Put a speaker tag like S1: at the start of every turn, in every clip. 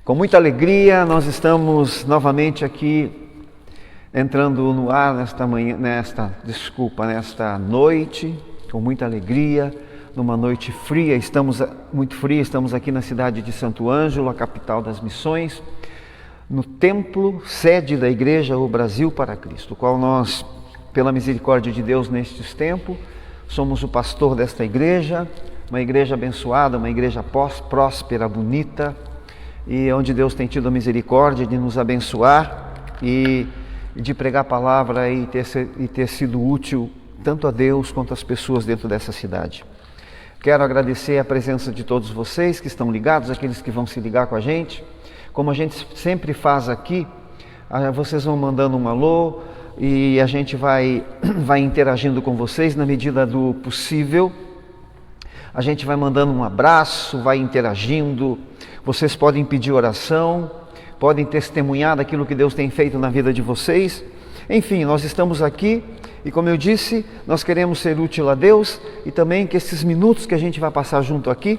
S1: Com muita alegria, nós estamos novamente aqui entrando no ar nesta noite, com muita alegria, numa noite fria, estamos aqui na cidade de Santo Ângelo, a capital das missões, no templo, sede da Igreja O Brasil para Cristo, o qual nós, pela misericórdia de Deus nestes tempos, somos o pastor desta igreja, uma igreja abençoada, uma igreja próspera, bonita, e onde Deus tem tido a misericórdia de nos abençoar e de pregar a palavra e ter sido útil tanto a Deus quanto às pessoas dentro dessa cidade. Quero agradecer a presença de todos vocês que estão ligados, aqueles que vão se ligar com a gente. Como a gente sempre faz aqui, vocês vão mandando um alô e a gente vai interagindo com vocês na medida do possível. A gente vai mandando um abraço, vai interagindo. Vocês podem pedir oração, podem testemunhar daquilo que Deus tem feito na vida de vocês. Enfim, nós estamos aqui e, como eu disse, nós queremos ser útil a Deus e também que esses minutos que a gente vai passar junto aqui,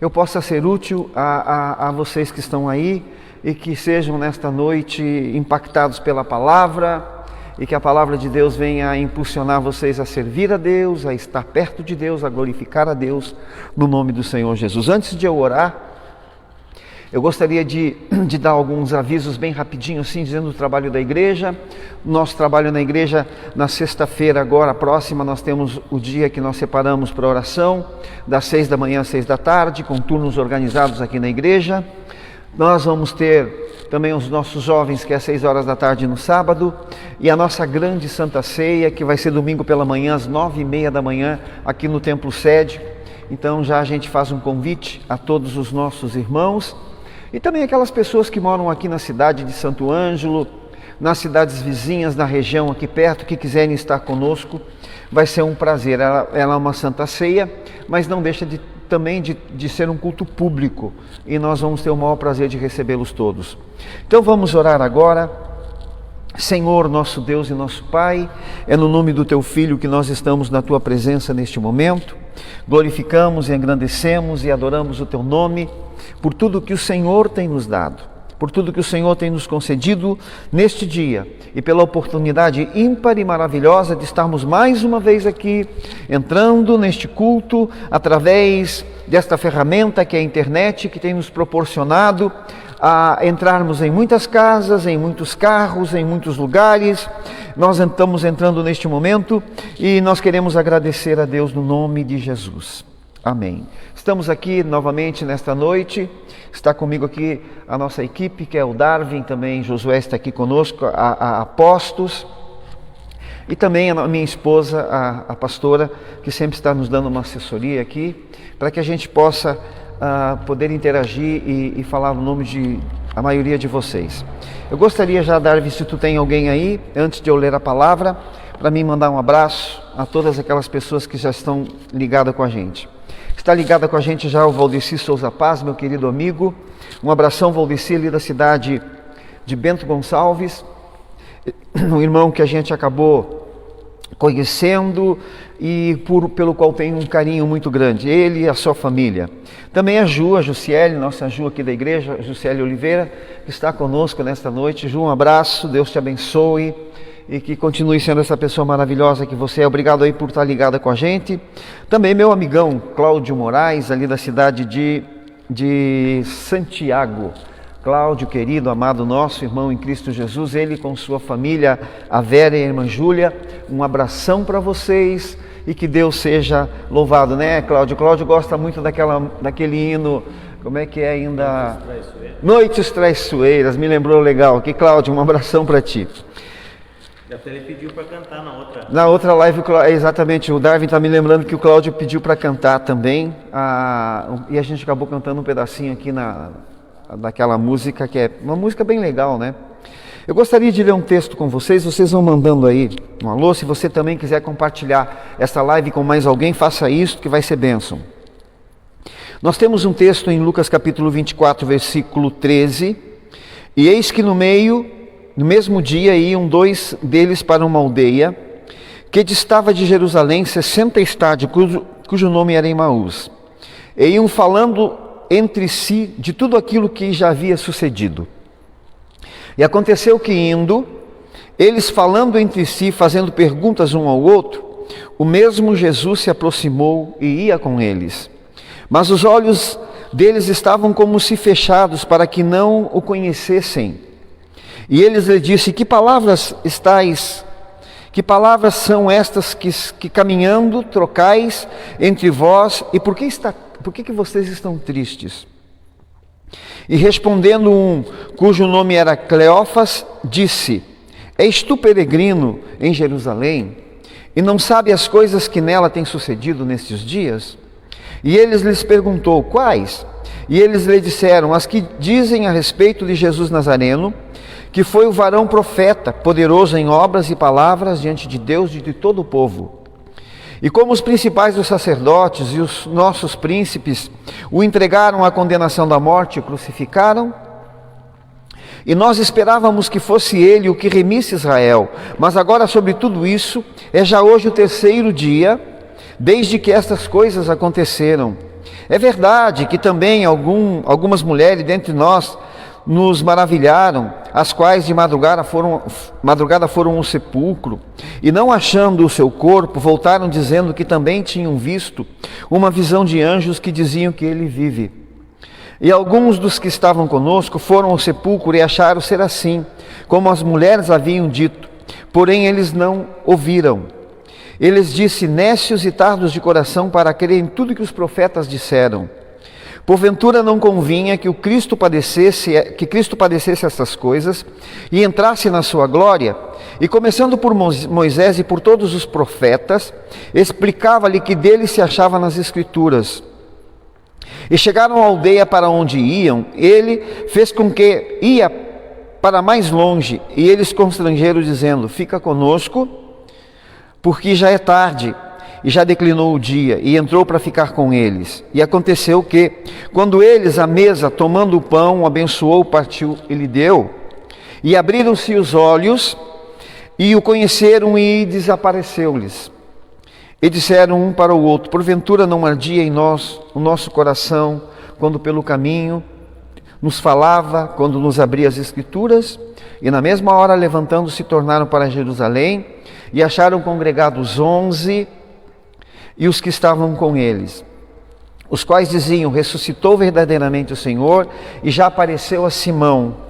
S1: eu possa ser útil a vocês que estão aí e que sejam nesta noite impactados pela palavra e que a palavra de Deus venha a impulsionar vocês a servir a Deus, a estar perto de Deus, a glorificar a Deus no nome do Senhor Jesus. Antes de eu orar, eu gostaria de dar alguns avisos bem rapidinho, assim, dizendo o trabalho da igreja. Nosso trabalho na igreja, na sexta-feira agora, próxima, nós temos o dia que nós separamos para oração, das 6 da manhã às 6 da tarde, com turnos organizados aqui na igreja. Nós vamos ter também os nossos jovens, que é às 6 horas da tarde no sábado, e a nossa grande Santa Ceia, que vai ser domingo pela manhã, às 9h30 da manhã, aqui no Templo Sede. Então já a gente faz um convite a todos os nossos irmãos, e também aquelas pessoas que moram aqui na cidade de Santo Ângelo, nas cidades vizinhas, na região aqui perto, que quiserem estar conosco, vai ser um prazer. Ela é uma Santa Ceia, mas não deixa também de ser um culto público, e nós vamos ter o maior prazer de recebê-los todos. Então vamos orar agora. Senhor, nosso Deus e nosso Pai, é no nome do Teu Filho que nós estamos na Tua presença neste momento. Glorificamos e engrandecemos e adoramos o Teu nome por tudo que o Senhor tem nos dado, por tudo que o Senhor tem nos concedido neste dia e pela oportunidade ímpar e maravilhosa de estarmos mais uma vez aqui, entrando neste culto através desta ferramenta que é a internet, que tem nos proporcionado a entrarmos em muitas casas, em muitos carros, em muitos lugares. Nós estamos entrando neste momento e nós queremos agradecer a Deus no nome de Jesus. Amém. Estamos aqui novamente nesta noite, está comigo aqui a nossa equipe, que é o Darwin, também Josué está aqui conosco, a Apostos, e também a minha esposa, a pastora, que sempre está nos dando uma assessoria aqui, para que a gente possa poder interagir e falar no nome de a maioria de vocês. Eu gostaria já, Darwin, se tu tem alguém aí, antes de eu ler a palavra, para mim mandar um abraço a todas aquelas pessoas que já estão ligadas com a gente. Está ligada com a gente já o Valdeci Souza Paz, meu querido amigo. Um abração, Valdeci, ali da cidade de Bento Gonçalves, um irmão que a gente acabou conhecendo e pelo qual tenho um carinho muito grande, ele e a sua família. Também a Jussiele, nossa Ju aqui da igreja, Jussiele Oliveira, que está conosco nesta noite. Ju, um abraço, Deus te abençoe e que continue sendo essa pessoa maravilhosa que você é. Obrigado aí por estar ligada com a gente. Também meu amigão Cláudio Moraes, ali da cidade de Santiago. Cláudio, querido, amado nosso irmão em Cristo Jesus, ele com sua família, a Vera e a irmã Júlia, um abração para vocês e que Deus seja louvado, né, Cláudio? Cláudio gosta muito daquele hino, como é que é ainda? Noites Traiçoeiras, me lembrou legal aqui. Cláudio, um abração para ti.
S2: Até ele pediu para cantar na outra.
S1: Na outra live, exatamente, o Darwin está me lembrando que o Cláudio pediu para cantar também, e a gente acabou cantando um pedacinho aqui daquela música, que é uma música bem legal, né? Eu gostaria de ler um texto com vocês vão mandando aí um alô. Se você também quiser compartilhar essa live com mais alguém, faça isso, que vai ser bênção. Nós temos um texto em Lucas capítulo 24, versículo 13, e eis que no mesmo dia iam 2 deles para uma aldeia que distava de Jerusalém 60 estádios, cujo nome era Emaús. E iam falando entre si de tudo aquilo que já havia sucedido. E aconteceu que, indo, eles falando entre si, fazendo perguntas um ao outro, o mesmo Jesus se aproximou e ia com eles. Mas os olhos deles estavam como se fechados, para que não o conhecessem. E eles lhe disse: que palavras são estas que caminhando trocais entre vós, e por que vocês estão tristes? E respondendo um, cujo nome era Cleófas, disse: és tu peregrino em Jerusalém, e não sabe as coisas que nela têm sucedido nestes dias? E eles lhes perguntou: quais? E eles lhe disseram: as que dizem a respeito de Jesus Nazareno, que foi o varão profeta, poderoso em obras e palavras diante de Deus e de todo o povo. E como os principais dos sacerdotes e os nossos príncipes o entregaram à condenação da morte e o crucificaram, e nós esperávamos que fosse ele o que remisse Israel, mas agora sobre tudo isso, é já hoje o terceiro dia, desde que estas coisas aconteceram. É verdade que também algumas mulheres dentre nós nos maravilharam, as quais de madrugada foram ao sepulcro, e não achando o seu corpo, voltaram dizendo que também tinham visto uma visão de anjos que diziam que ele vive. E alguns dos que estavam conosco foram ao sepulcro e acharam ser assim, como as mulheres haviam dito, porém eles não ouviram. Eles disse: nécios e tardos de coração para crer em tudo que os profetas disseram. Porventura não convinha que Cristo padecesse estas coisas e entrasse na sua glória? E começando por Moisés e por todos os profetas, explicava-lhe que dele se achava nas Escrituras. E chegaram à aldeia para onde iam, ele fez com que ia para mais longe, e eles constrangeram, dizendo: fica conosco, porque já é tarde, e já declinou o dia, e entrou para ficar com eles. E aconteceu que, quando eles à mesa, tomando o pão, o abençoou, partiu e lhe deu, e abriram-se os olhos, e o conheceram, e desapareceu-lhes. E disseram um para o outro: porventura não ardia em nós o nosso coração, quando pelo caminho nos falava, quando nos abria as Escrituras? E na mesma hora, levantando-se, tornaram para Jerusalém, e acharam congregados 11, e os que estavam com eles, os quais diziam: ressuscitou verdadeiramente o Senhor, e já apareceu a Simão.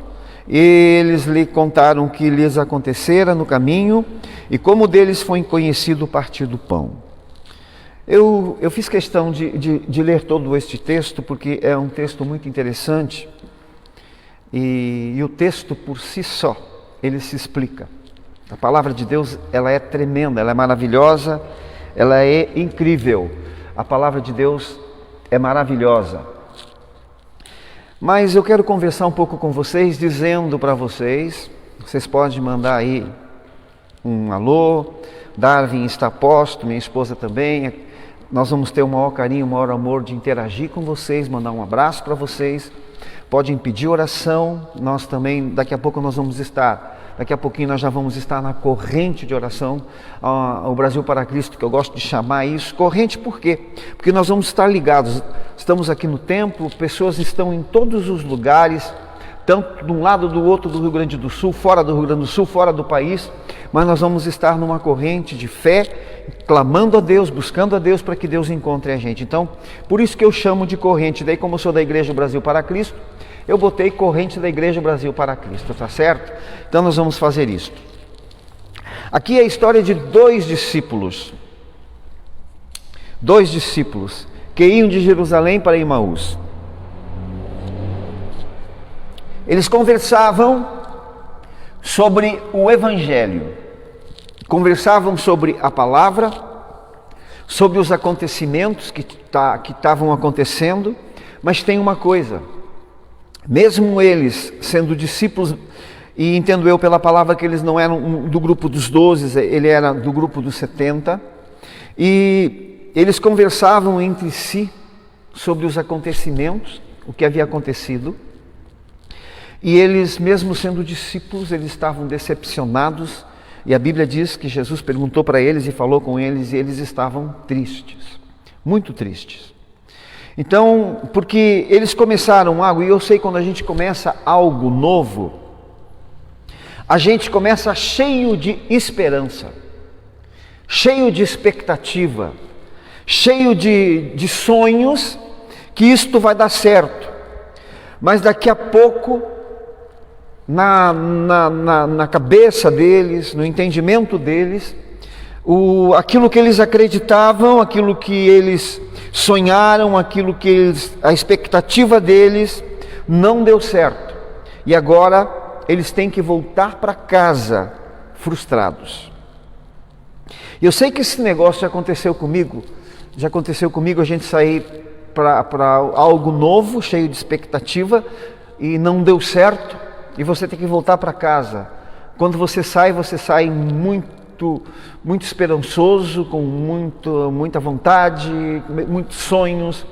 S1: Eles lhe contaram o que lhes acontecera no caminho, e como deles foi conhecido o partir do pão. Eu fiz questão de ler todo este texto, porque é um texto muito interessante, e o texto por si só, ele se explica. A palavra de Deus, ela é tremenda, ela é maravilhosa, ela é incrível. A palavra de Deus é maravilhosa. Mas eu quero conversar um pouco com vocês, dizendo para vocês podem mandar aí um alô. Darwin está a posto, minha esposa também. Nós vamos ter o maior carinho, o maior amor de interagir com vocês, mandar um abraço para vocês. Podem pedir oração, nós também, daqui a pouquinho nós já vamos estar na corrente de oração, o Brasil para Cristo, que eu gosto de chamar isso. Corrente por quê? Porque nós vamos estar ligados, estamos aqui no templo, pessoas estão em todos os lugares, tanto de um lado do outro do Rio Grande do Sul, fora do Rio Grande do Sul, fora do país, mas nós vamos estar numa corrente de fé, clamando a Deus, buscando a Deus para que Deus encontre a gente. Então, por isso que eu chamo de corrente. Daí, como eu sou da Igreja Brasil para Cristo, eu botei corrente da Igreja Brasil para Cristo, tá certo? Então nós vamos fazer isso. Aqui é a história de dois discípulos que iam de Jerusalém para Emaús. Eles conversavam sobre o Evangelho, conversavam sobre a palavra, sobre os acontecimentos que estavam acontecendo, mas tem uma coisa: mesmo eles sendo discípulos, e entendo eu pela palavra que eles não eram do grupo dos 12, ele era do grupo dos 70, e eles conversavam entre si sobre os acontecimentos, o que havia acontecido, e eles, mesmo sendo discípulos, eles estavam decepcionados, e a Bíblia diz que Jesus perguntou para eles e falou com eles, e eles estavam tristes, muito tristes. Então, porque eles começaram algo, e eu sei quando a gente começa algo novo, a gente começa cheio de esperança, cheio de expectativa, cheio de sonhos que isto vai dar certo. Mas daqui a pouco, na cabeça deles, no entendimento deles, aquilo que eles acreditavam, aquilo que eles sonharam, aquilo que a expectativa deles não deu certo. E agora eles têm que voltar para casa frustrados. Eu sei que esse negócio já aconteceu comigo a gente sair para algo novo, cheio de expectativa, e não deu certo, e você tem que voltar para casa. Quando você sai muito esperançoso, com muita vontade, muitos sonhos,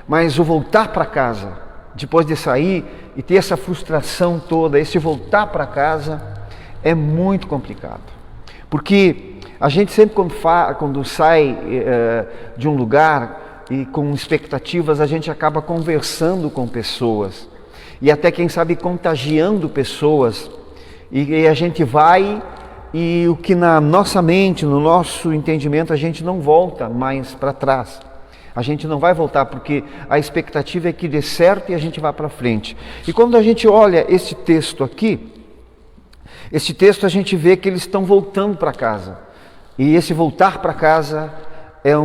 S1: mas o voltar para casa, depois de sair e ter essa frustração toda, esse voltar para casa, é muito complicado. Porque a gente sempre quando sai de um lugar e com expectativas, a gente acaba conversando com pessoas e até, quem sabe, contagiando pessoas, e a gente vai, e o que na nossa mente, no nosso entendimento, a gente não volta mais para trás. A gente não vai voltar, porque a expectativa é que dê certo e a gente vá para frente. E quando a gente olha esse texto aqui, a gente vê que eles estão voltando para casa. E esse voltar para casa é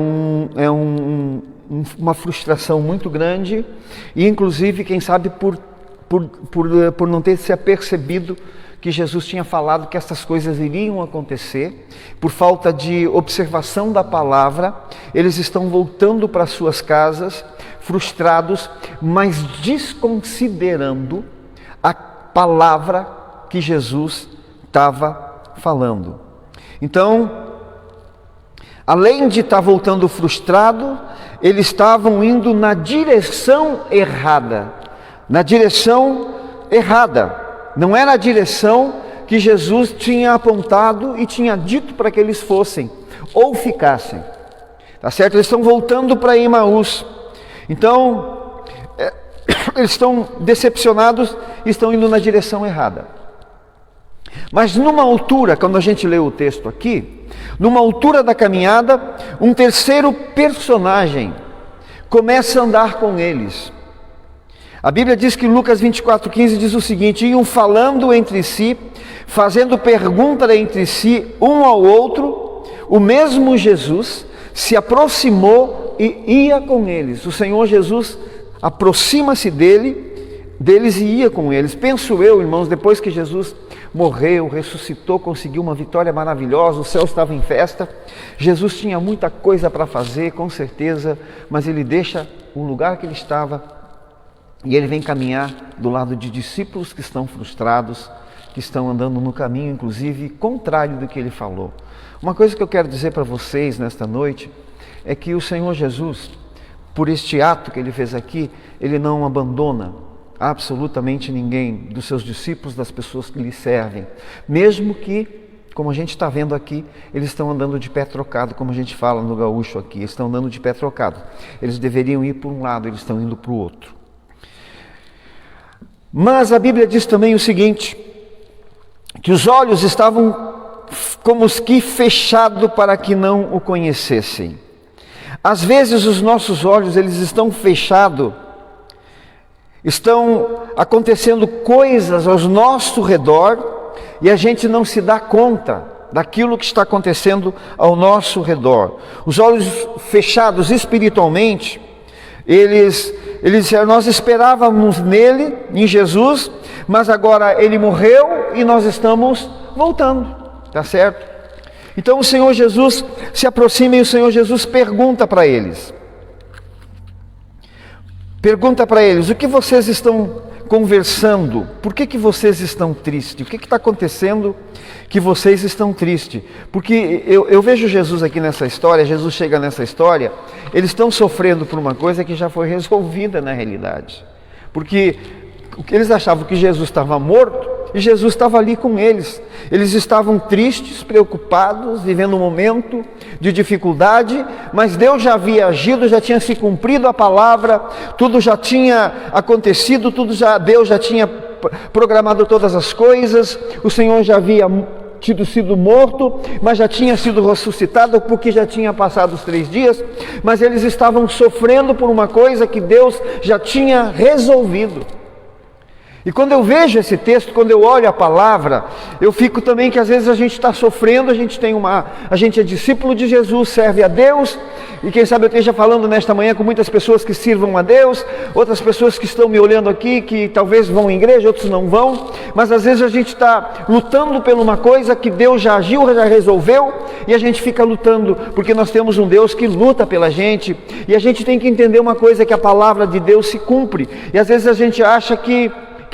S1: uma frustração muito grande, e inclusive, quem sabe, por não ter se apercebido que Jesus tinha falado que essas coisas iriam acontecer, por falta de observação da palavra, eles estão voltando para suas casas, frustrados, mas desconsiderando a palavra que Jesus estava falando. Então, além de estar voltando frustrado, eles estavam indo na direção errada. Não era a direção que Jesus tinha apontado e tinha dito para que eles fossem ou ficassem. Tá certo? Eles estão voltando para Emaús. Então, eles estão decepcionados e estão indo na direção errada. Mas numa altura, quando a gente lê o texto aqui, numa altura da caminhada, um terceiro personagem começa a andar com eles. A Bíblia diz que Lucas 24:15 diz o seguinte: iam falando entre si, fazendo pergunta entre si um ao outro, o mesmo Jesus se aproximou e ia com eles. O Senhor Jesus aproxima-se deles e ia com eles. Penso eu, irmãos, depois que Jesus morreu, ressuscitou, conseguiu uma vitória maravilhosa, o céu estava em festa, Jesus tinha muita coisa para fazer, com certeza, mas ele deixa o lugar que ele estava e ele vem caminhar do lado de discípulos que estão frustrados, que estão andando no caminho, inclusive, contrário do que ele falou. Uma coisa que eu quero dizer para vocês nesta noite é que o Senhor Jesus, por este ato que ele fez aqui, ele não abandona absolutamente ninguém dos seus discípulos, das pessoas que lhe servem, mesmo que, como a gente está vendo aqui, eles estão andando de pé trocado, como a gente fala no gaúcho aqui, eles estão andando de pé trocado. Eles deveriam ir para um lado, eles estão indo para o outro. Mas a Bíblia diz também o seguinte, que os olhos estavam como os que fechados para que não o conhecessem. Às vezes os nossos olhos, eles estão fechados, estão acontecendo coisas ao nosso redor e a gente não se dá conta daquilo que está acontecendo ao nosso redor. Os olhos fechados espiritualmente, nós esperávamos nele, em Jesus, mas agora ele morreu e nós estamos voltando, tá certo? Então o Senhor Jesus se aproxima e o Senhor Jesus pergunta para eles, o que vocês estão conversando? Por que vocês estão tristes? O que está acontecendo que vocês estão tristes? Porque eu vejo Jesus aqui nessa história, Jesus chega nessa história, eles estão sofrendo por uma coisa que já foi resolvida na realidade. Porque eles achavam que Jesus estava morto e Jesus estava ali com eles. Eles estavam tristes, preocupados, vivendo um momento de dificuldade, mas Deus já havia agido, já tinha se cumprido a palavra, tudo já tinha acontecido, Deus já tinha programado todas as coisas, o Senhor já havia sido morto, mas já tinha sido ressuscitado, porque já tinha passado os 3 dias, mas eles estavam sofrendo por uma coisa que Deus já tinha resolvido. E quando eu vejo esse texto, quando eu olho a palavra, eu fico também que às vezes a gente está sofrendo, a gente é discípulo de Jesus, serve a Deus, e quem sabe eu esteja falando nesta manhã com muitas pessoas que sirvam a Deus, outras pessoas que estão me olhando aqui, que talvez vão em igreja, outros não vão, mas às vezes a gente está lutando por uma coisa que Deus já agiu, já resolveu, e a gente fica lutando, porque nós temos um Deus que luta pela gente, e a gente tem que entender uma coisa, que a palavra de Deus se cumpre, e às vezes a gente acha que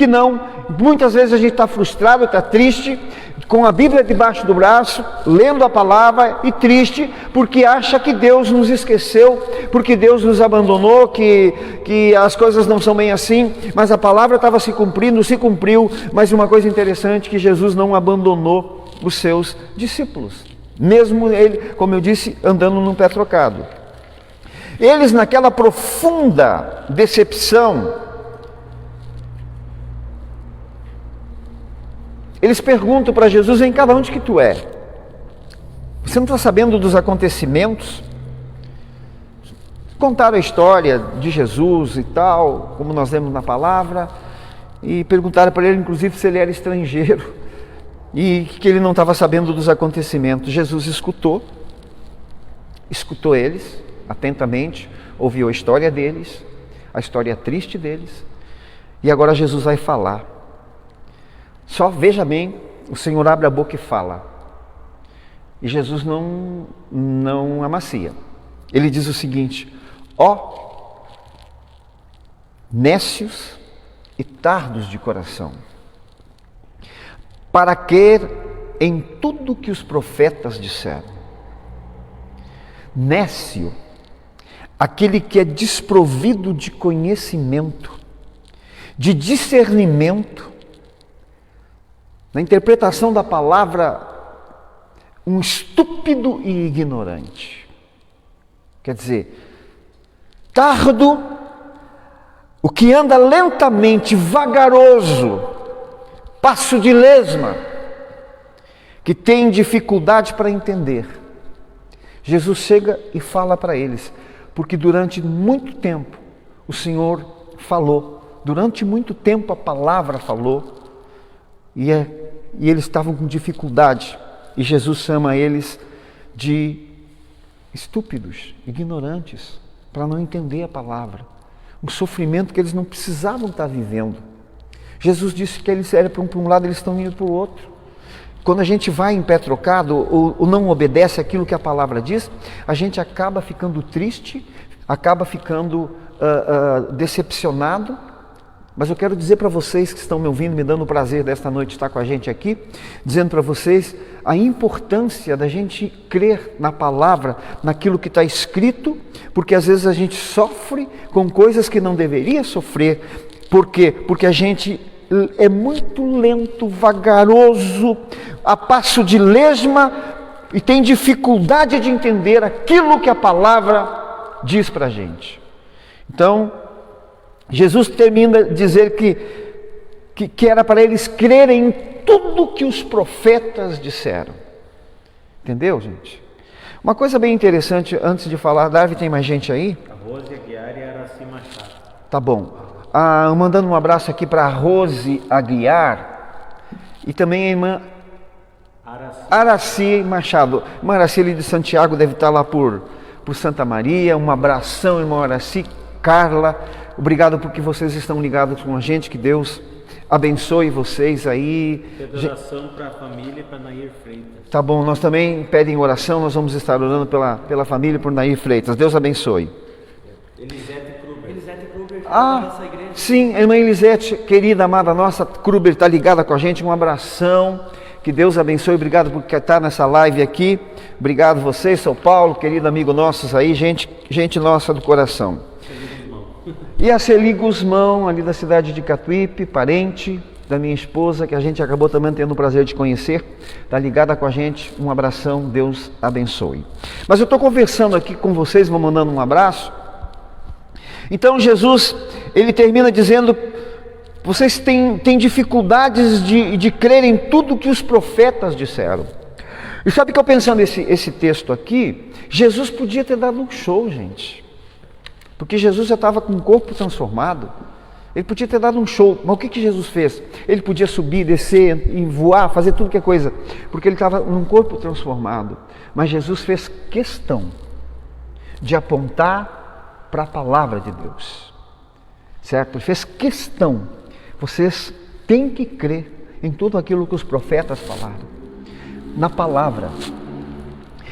S1: não, muitas vezes a gente está frustrado, está triste, com a Bíblia debaixo do braço, lendo a palavra, e porque acha que Deus nos esqueceu, porque Deus nos abandonou, que as coisas não são bem assim, mas a palavra estava se cumprindo, se cumpriu. Mas uma coisa interessante, que Jesus não abandonou os seus discípulos, mesmo ele, como eu disse, andando num pé trocado. Eles, naquela profunda decepção, eles perguntam para Jesus: vem cá, onde que tu é? Você não está sabendo dos acontecimentos? Contaram a história de Jesus e tal, como nós lemos na palavra, e perguntaram para ele, inclusive, se ele era estrangeiro, e que ele não estava sabendo dos acontecimentos. Jesus escutou eles atentamente, ouviu a história deles, a história triste deles, e agora Jesus vai falar. Só veja bem, o Senhor abre a boca e fala, e Jesus não amacia. Ele diz o seguinte: ó nécios e tardos de coração, para crer em tudo que os profetas disseram. Nécio, aquele que é desprovido de conhecimento, de discernimento. Na interpretação da palavra, um estúpido e ignorante. Quer dizer, tardo, o que anda lentamente, vagaroso, passo de lesma, que tem dificuldade para entender. Jesus chega e fala para eles, porque durante muito tempo o Senhor falou, durante muito tempo a palavra falou, e eles estavam com dificuldade, e Jesus chama eles de estúpidos, ignorantes, para não entender a palavra, um sofrimento que eles não precisavam estar vivendo. Jesus disse que eles eram para um lado, eles estão indo para o outro. Quando a gente vai em pé trocado, ou não obedece aquilo que a palavra diz, a gente acaba ficando triste, acaba ficando decepcionado. Mas eu quero dizer para vocês que estão me ouvindo, me dando o prazer desta noite estar com a gente aqui, dizendo para vocês a importância da gente crer na palavra, naquilo que está escrito, porque às vezes a gente sofre com coisas que não deveria sofrer. Por quê? Porque a gente é muito lento, vagaroso, a passo de lesma, e tem dificuldade de entender aquilo que a palavra diz para a gente. Então, Jesus termina de dizer que era para eles crerem em tudo que os profetas disseram. Entendeu, gente? Uma coisa bem interessante, antes de falar, Davi, tem mais gente aí?
S2: A Rose Aguiar e a Araci Machado.
S1: Tá bom. Mandando um abraço aqui para a Rose Aguiar e também a irmã Araci Machado. Irmã Araci ali de Santiago deve estar lá por Santa Maria. Um abração, irmã Araci. Carla, obrigado porque vocês estão ligados com a gente, que Deus abençoe vocês aí.
S2: Pede oração para a família e para Nair Freitas.
S1: Tá bom, nós também pedem oração, nós vamos estar orando pela família e por Nair Freitas. Deus abençoe.
S2: Elisete Kruber,
S1: da
S2: nossa igreja.
S1: Sim, a irmã Elisete, querida, amada nossa, Kruber, está ligada com a gente, um abração, que Deus abençoe, obrigado por estar nessa live aqui, obrigado vocês, São Paulo, querido amigo nossos aí, gente nossa do coração. E a Celi Guzmão, ali da cidade de Catuípe, parente, da minha esposa, que a gente acabou também tendo o prazer de conhecer, está ligada com a gente. Um abração, Deus abençoe. Mas eu estou conversando aqui com vocês, vou mandando um abraço. Então Jesus, ele termina dizendo: vocês têm dificuldades de crer em tudo que os profetas disseram. E sabe que eu pensando esse texto aqui, Jesus podia ter dado um show, gente. Porque Jesus já estava com o corpo transformado. Ele podia ter dado um show. Mas o que Jesus fez? Ele podia subir, descer, e voar, fazer tudo que é coisa. Porque ele estava num corpo transformado. Mas Jesus fez questão de apontar para a palavra de Deus. Certo? Ele fez questão. Vocês têm que crer em tudo aquilo que os profetas falaram. Na palavra.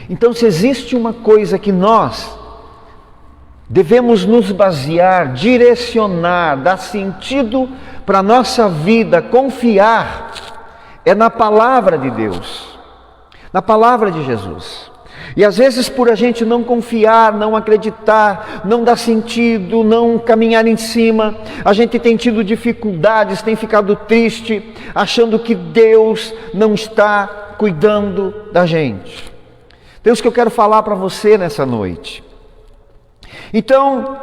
S1: Então, se existe uma coisa que nós devemos nos basear, direcionar, dar sentido para a nossa vida, confiar, é na palavra de Deus, na palavra de Jesus. E às vezes, por a gente não confiar, não acreditar, não dar sentido, não caminhar em cima, a gente tem tido dificuldades, tem ficado triste, achando que Deus não está cuidando da gente. Deus, que eu quero falar para você nessa noite. Então,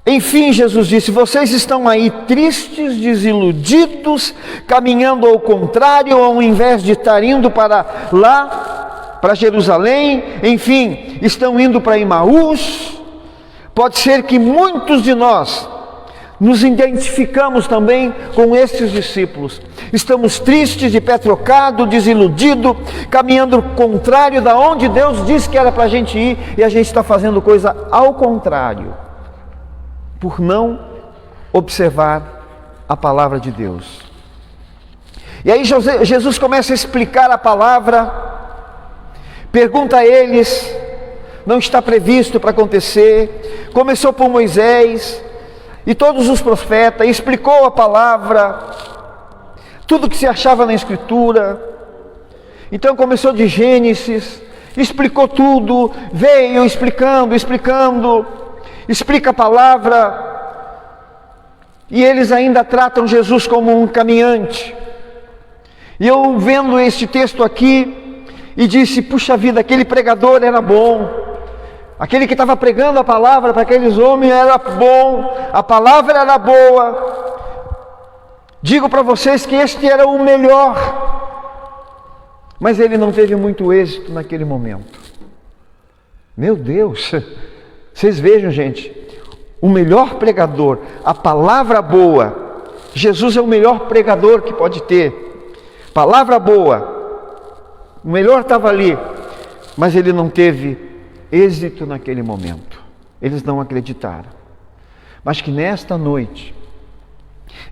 S1: enfim, Jesus disse: vocês estão aí tristes, desiludidos, caminhando ao contrário, ao invés de estar indo para lá, para Jerusalém, enfim, estão indo para Emaús. Pode ser que muitos de nós nos identificamos também com estes discípulos. Estamos tristes, de pé trocado, desiludido, caminhando ao contrário da onde Deus disse que era para a gente ir, e a gente está fazendo coisa ao contrário, por não observar a palavra de Deus. E aí Jesus começa a explicar a palavra, pergunta a eles, não está previsto para acontecer, começou por Moisés e todos os profetas, explicou a palavra, tudo que se achava na Escritura. Então começou de Gênesis, explicou tudo, veio explicando, explica a palavra, e eles ainda tratam Jesus como um caminhante. E eu vendo este texto aqui, e disse: puxa vida, aquele pregador era bom, aquele que estava pregando a palavra para aqueles homens era bom, a palavra era boa. Digo para vocês que este era o melhor, mas ele não teve muito êxito naquele momento. Meu Deus, vocês vejam, gente, o melhor pregador, a palavra boa, Jesus é o melhor pregador que pode ter, palavra boa, o melhor estava ali, mas ele não teve êxito naquele momento, eles não acreditaram. Mas que nesta noite,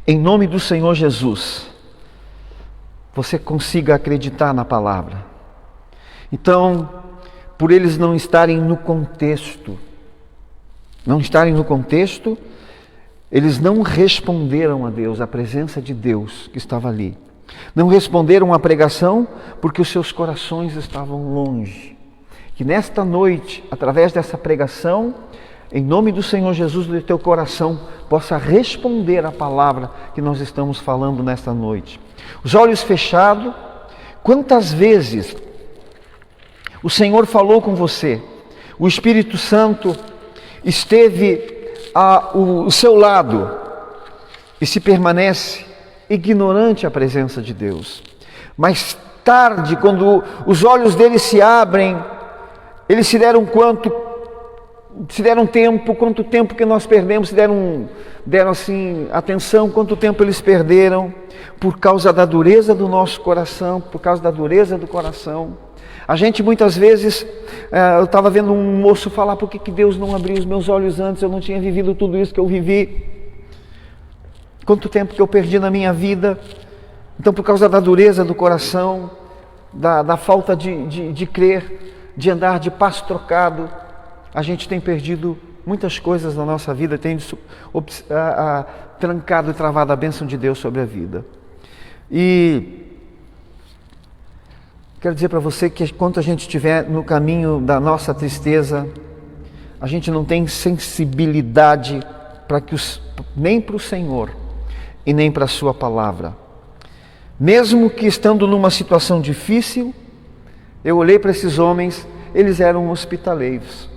S1: em nome do Senhor Jesus, você consiga acreditar na palavra. Então, por eles não estarem no contexto, eles não responderam a Deus, a presença de Deus que estava ali. Não responderam à pregação porque os seus corações estavam longe. Que nesta noite, através dessa pregação, em nome do Senhor Jesus, do teu coração possa responder à palavra que nós estamos falando nesta noite. Os olhos fechados, quantas vezes o Senhor falou com você, o Espírito Santo esteve ao seu lado e se permanece ignorante à presença de Deus. Mais tarde, quando os olhos deles se abrem, eles se deram tempo, quanto tempo que nós perdemos, se deram assim atenção, quanto tempo eles perderam, por causa da dureza do nosso coração, por causa da dureza do coração. A gente muitas vezes, eu estava vendo um moço falar: por que Deus não abriu os meus olhos antes, eu não tinha vivido tudo isso que eu vivi, quanto tempo que eu perdi na minha vida. Então, por causa da dureza do coração, da falta de crer, de andar de passo trocado, a gente tem perdido muitas coisas na nossa vida, tem trancado e travado a bênção de Deus sobre a vida. E quero dizer para você que enquanto a gente estiver no caminho da nossa tristeza, a gente não tem sensibilidade nem para o Senhor e nem para a sua palavra. Mesmo que estando numa situação difícil, eu olhei para esses homens, eles eram hospitaleiros.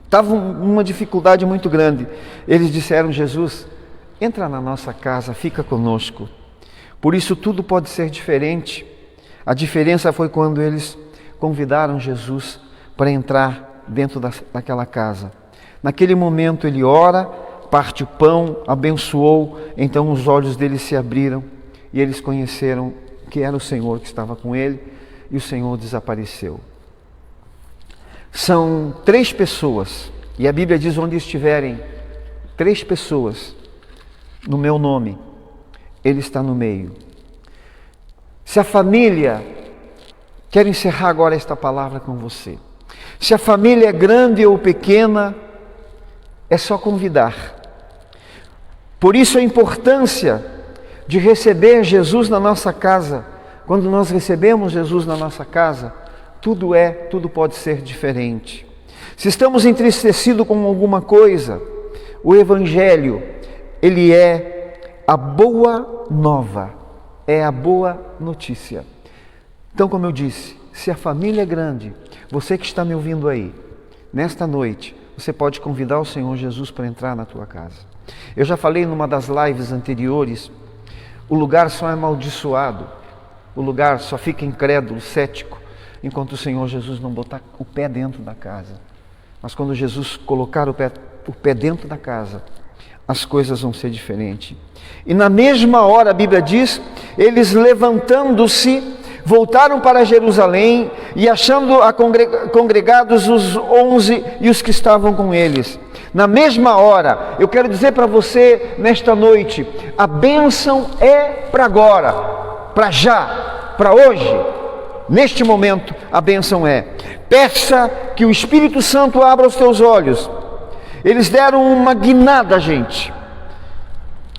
S1: Estavam numa dificuldade muito grande. Eles disseram: Jesus, entra na nossa casa, fica conosco. Por isso tudo pode ser diferente. A diferença foi quando eles convidaram Jesus para entrar dentro daquela casa. Naquele momento ele ora, parte o pão, abençoou, então os olhos deles se abriram e eles conheceram que era o Senhor que estava com ele, e o Senhor desapareceu. São 3 pessoas, e a Bíblia diz: onde estiverem 3 pessoas no meu nome, Ele está no meio. Se a família, quero encerrar agora esta palavra com você, se a família é grande ou pequena, é só convidar. Por isso a importância de receber Jesus na nossa casa. Quando nós recebemos Jesus na nossa casa, tudo pode ser diferente. Se estamos entristecidos com alguma coisa, o Evangelho, ele é a boa nova, é a boa notícia. Então, como eu disse, se a família é grande, você que está me ouvindo aí, nesta noite, você pode convidar o Senhor Jesus para entrar na tua casa. Eu já falei numa das lives anteriores, o lugar só é amaldiçoado, o lugar só fica incrédulo, cético, enquanto o Senhor Jesus não botar o pé dentro da casa. Mas quando Jesus colocar o pé dentro da casa, as coisas vão ser diferentes. E na mesma hora, a Bíblia diz, eles levantando-se, voltaram para Jerusalém e achando congregados os 11 e os que estavam com eles. Na mesma hora, eu quero dizer para você nesta noite, a bênção é para agora, para já, para hoje. Neste momento, a bênção é: peça que o Espírito Santo abra os teus olhos. Eles deram uma guinada, gente.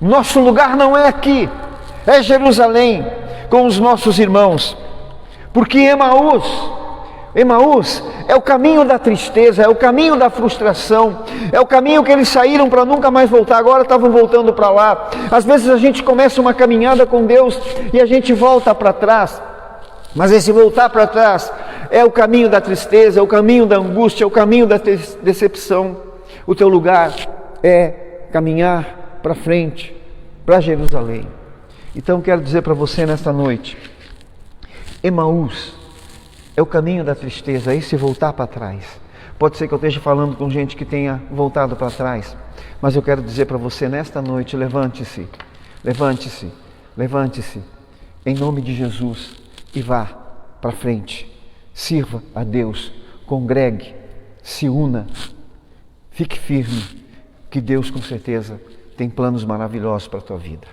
S1: Nosso lugar não é aqui, é Jerusalém, com os nossos irmãos. Porque Emaús é o caminho da tristeza, é o caminho da frustração, é o caminho que eles saíram para nunca mais voltar, agora estavam voltando para lá. Às vezes a gente começa uma caminhada com Deus e a gente volta para trás, mas esse voltar para trás é o caminho da tristeza, é o caminho da angústia, é o caminho da decepção. O teu lugar é caminhar para frente, para Jerusalém. Então quero dizer para você nesta noite, Emaús é o caminho da tristeza, é esse voltar para trás. Pode ser que eu esteja falando com gente que tenha voltado para trás, mas eu quero dizer para você nesta noite, levante-se, levante-se, levante-se, em nome de Jesus, e vá para frente. Sirva a Deus, congregue, se una, fique firme, que Deus com certeza tem planos maravilhosos para a tua vida.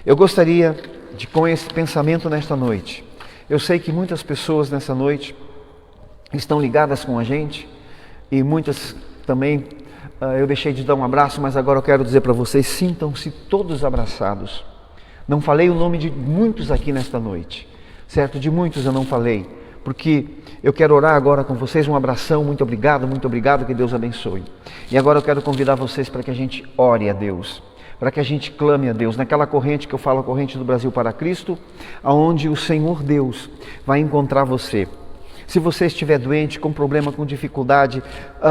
S1: Eu gostaria de, com esse pensamento nesta noite, eu sei que muitas pessoas nessa noite estão ligadas com a gente e muitas também, eu deixei de dar um abraço, mas agora eu quero dizer para vocês, sintam-se todos abraçados. Não falei o nome de muitos aqui nesta noite, certo? De muitos eu não falei, porque eu quero orar agora com vocês, um abração, muito obrigado, que Deus abençoe. E agora eu quero convidar vocês para que a gente ore a Deus, para que a gente clame a Deus, naquela corrente que eu falo, a corrente do Brasil para Cristo, aonde o Senhor Deus vai encontrar você. Se você estiver doente, com problema, com dificuldade,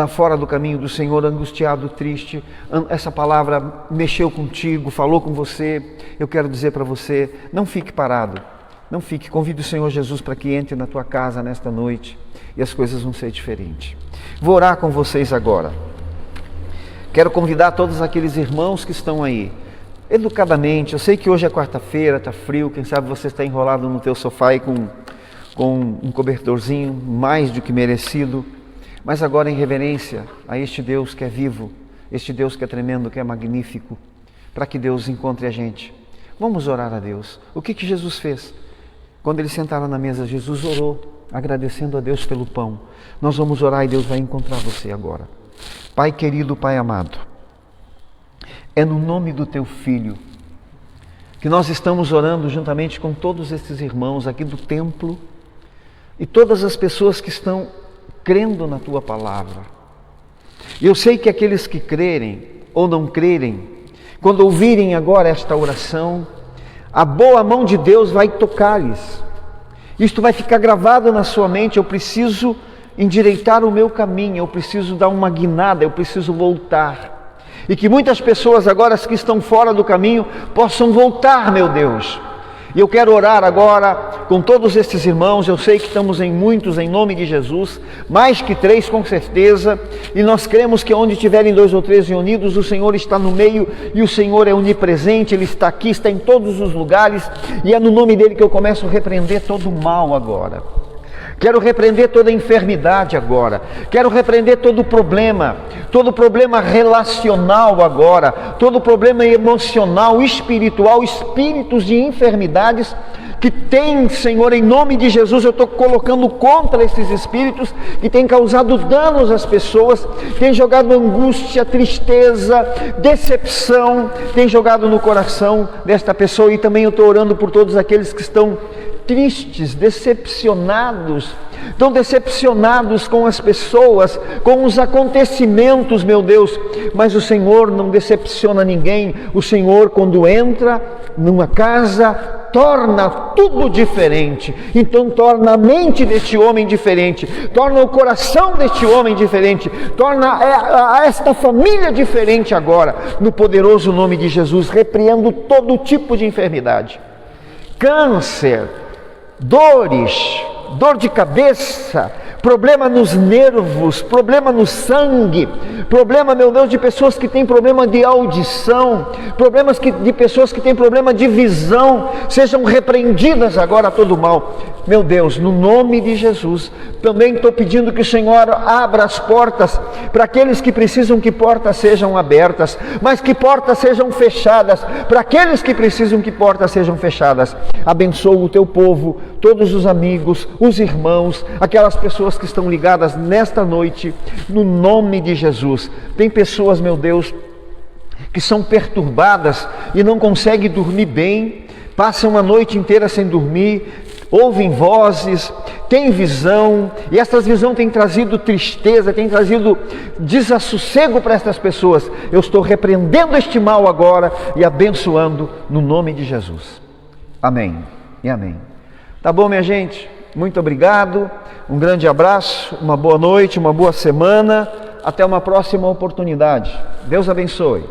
S1: fora do caminho do Senhor, angustiado, triste, essa palavra mexeu contigo, falou com você, eu quero dizer para você, não fique parado, não fique, convide o Senhor Jesus para que entre na tua casa nesta noite e as coisas vão ser diferentes. Vou orar com vocês agora. Quero convidar todos aqueles irmãos que estão aí, educadamente. Eu sei que hoje é quarta-feira, está frio, quem sabe você está enrolado no teu sofá e com um cobertorzinho mais do que merecido, mas agora em reverência a este Deus que é vivo, este Deus que é tremendo, que é magnífico, para que Deus encontre a gente. Vamos orar a Deus. O que Jesus fez? Quando eles sentaram na mesa, Jesus orou, agradecendo a Deus pelo pão. Nós vamos orar e Deus vai encontrar você agora. Pai querido, Pai amado, é no nome do Teu Filho que nós estamos orando juntamente com todos esses irmãos aqui do templo e todas as pessoas que estão crendo na Tua Palavra. E eu sei que aqueles que crerem ou não crerem, quando ouvirem agora esta oração, a boa mão de Deus vai tocar-lhes. Isto vai ficar gravado na sua mente: eu preciso endireitar o meu caminho, eu preciso dar uma guinada, eu preciso voltar. E que muitas pessoas agora que estão fora do caminho possam voltar, meu Deus. E eu quero orar agora com todos estes irmãos. Eu sei que estamos em muitos, em nome de Jesus, mais que 3 com certeza, e nós cremos que onde tiverem 2 ou 3 reunidos, o Senhor está no meio, e o Senhor é onipresente, Ele está aqui, está em todos os lugares, e é no nome dEle que eu começo a repreender todo o mal agora. Quero repreender toda enfermidade agora, quero repreender todo problema relacional agora, todo problema emocional, espiritual, espíritos de enfermidades que tem, Senhor, em nome de Jesus, eu estou colocando contra esses espíritos que têm causado danos às pessoas, têm jogado angústia, tristeza, decepção, têm jogado no coração desta pessoa. E também eu estou orando por todos aqueles que estão tristes, decepcionados, tão decepcionados com as pessoas, com os acontecimentos, meu Deus. Mas o Senhor não decepciona ninguém. O Senhor, quando entra numa casa, torna tudo diferente. Então torna a mente deste homem diferente, torna o coração deste homem diferente, torna esta família diferente agora, no poderoso nome de Jesus. Repreendo todo tipo de enfermidade, câncer, dores, dor de cabeça, problema nos nervos, problema no sangue, problema, meu Deus, de pessoas que têm problema de audição, de pessoas que têm problema de visão, sejam repreendidas agora todo mal. Meu Deus, no nome de Jesus, também estou pedindo que o Senhor abra as portas para aqueles que precisam que portas sejam abertas, mas que portas sejam fechadas, para aqueles que precisam que portas sejam fechadas. Abençoa o teu povo, todos os amigos, os irmãos, aquelas pessoas que estão ligadas nesta noite, no nome de Jesus. Tem pessoas, meu Deus, que são perturbadas e não conseguem dormir bem, passam a noite inteira sem dormir, ouvem vozes, têm visão, e essas visões têm trazido tristeza, têm trazido desassossego para estas pessoas. Eu estou repreendendo este mal agora e abençoando no nome de Jesus. Amém e amém. Tá bom, minha gente? Muito obrigado, um grande abraço, uma boa noite, uma boa semana, até uma próxima oportunidade. Deus abençoe.